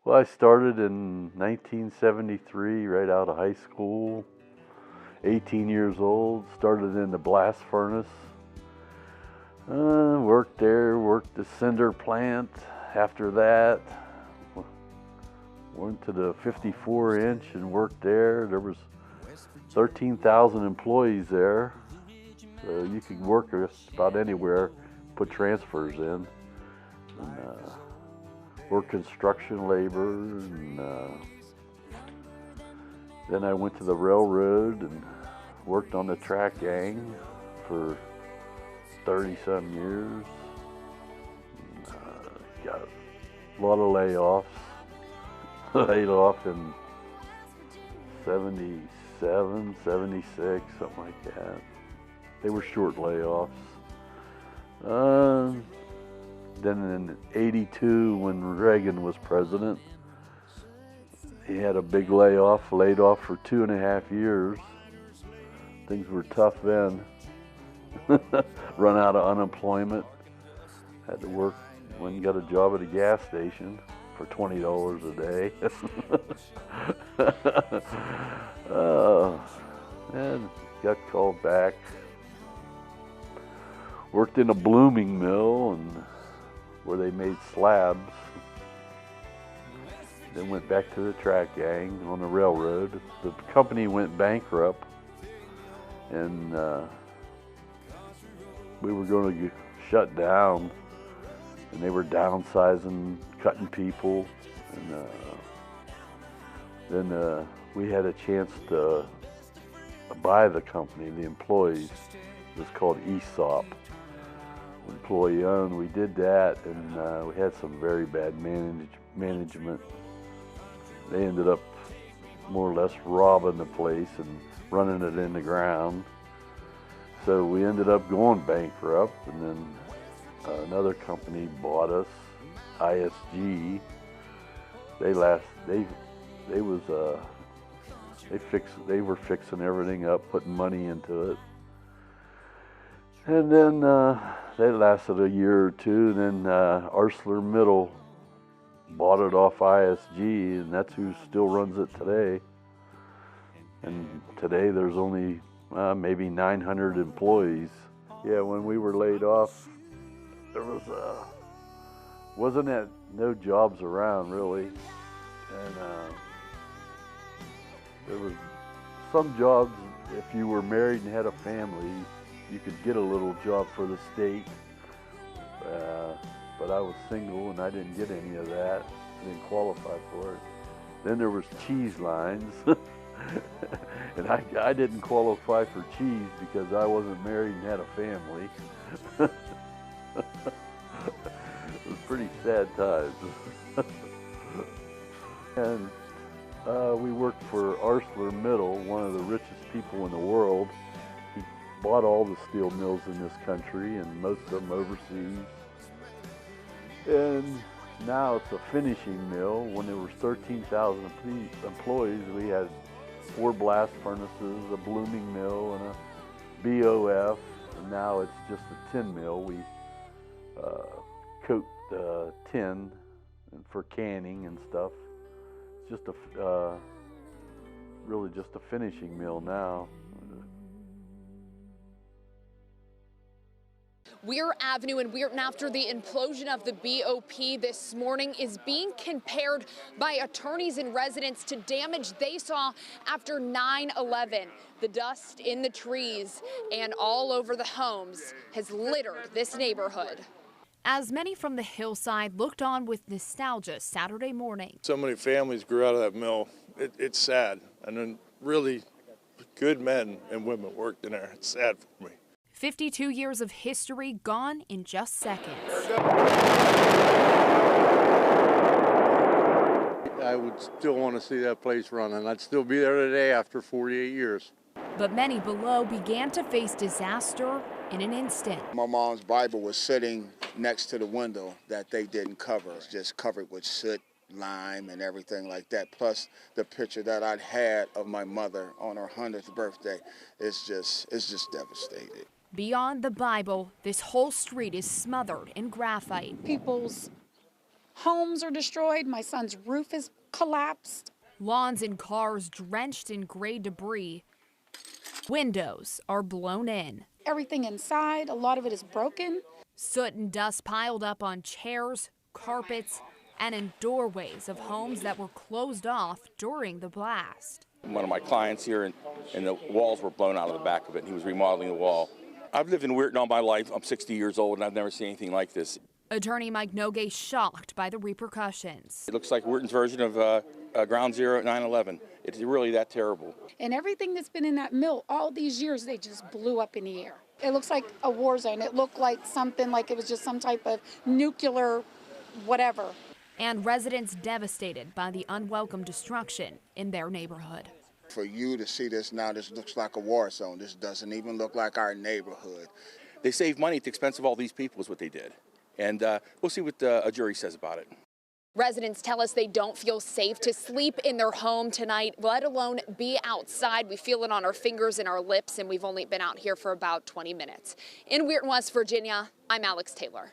Well, I started in 1973, right out of high school. 18 years old, started in the blast furnace. Worked there, worked the cinder plant. After that, went to the 54-inch and worked there. There was 13,000 employees there. So you could work just about anywhere, put transfers in. And, worked construction labor, and then I went to the railroad and worked on the track gang for 30-some years. Got a lot of layoffs. Laid off in 77, 76, something like that. They were short layoffs. Then in 82, when Reagan was president, he had a big layoff, laid off for 2.5 years. Things were tough then. Run out of unemployment. Had to work, went and got a job at a gas station for $20 a day. And got called back. Worked in a blooming mill and where they made slabs. Then went back to the track gang on the railroad. The company went bankrupt, and we were going to get shut down, and they were downsizing, cutting people, and then we had a chance to buy the company, the employees. It was called ESOP, employee owned. We did that, and we had some very bad management. They ended up more or less robbing the place and running it in the ground. So we ended up going bankrupt, and then another company bought us, ISG. They were fixing everything up, putting money into it. And then they lasted a year or two, and then ArcelorMittal bought it off ISG, and that's who still runs it today. And today there's only maybe 900 employees. Yeah, when we were laid off, there wasn't no jobs around really, and there was some jobs. If you were married and had a family, you could get a little job for the state, but I was single and I didn't get any of that. I didn't qualify for it. Then there was cheese lines, and I didn't qualify for cheese because I wasn't married and had a family. It was pretty sad times. And we worked for ArcelorMittal, one of the richest people in the world. He bought all the steel mills in this country, and most of them overseas. And now it's a finishing mill. When there was 13,000 employees, we had 4 blast furnaces, a blooming mill, and a BOF. And now it's just a tin mill. We coat tin for canning and stuff. It's just really just a finishing mill now. Weir Avenue in Weirton, after the implosion of the BOP this morning, is being compared by attorneys and residents to damage they saw after 9/11. The dust in the trees and all over the homes has littered this neighborhood. As many from the hillside looked on with nostalgia Saturday morning. So many families grew out of that mill. It's sad. And then really good men and women worked in there. It's sad for me. 52 years of history gone in just seconds. I would still want to see that place running. I'd still be there today after 48 years. But many below began to face disaster in an instant. My mom's Bible was sitting next to the window that they didn't cover. It's just covered with soot, lime, and everything like that. Plus the picture that I'd had of my mother on her 100th birthday. It's just devastated. Beyond the Bible, this whole street is smothered in graphite. People's Homes are destroyed. My son's roof is collapsed. Lawns and cars drenched in gray debris. Windows are blown in. Everything inside, a lot of it is broken. Soot and dust piled up on chairs, carpets, and in doorways of homes that were closed off during the blast. One of my clients here, and the walls were blown out of the back of it, and he was remodeling the wall. I've lived in Weirton all my life. I'm 60 years old, and I've never seen anything like this. Attorney Mike Nogue shocked by the repercussions. It looks like Weirton's version of Ground Zero at 9/11. It's really that terrible. And everything that's been in that mill all these years, they just blew up in the air. It looks like a war zone. It looked like something like it was just some type of nuclear whatever. And residents devastated by the unwelcome destruction in their neighborhood. For you to see this now, this looks like a war zone. This doesn't even look like our neighborhood. They saved money at the expense of all these people is what they did. And we'll see what a jury says about it. Residents tell us they don't feel safe to sleep in their home tonight, let alone be outside. We feel it on our fingers and our lips, and we've only been out here for about 20 minutes. In Weirton, West Virginia, I'm Alex Taylor.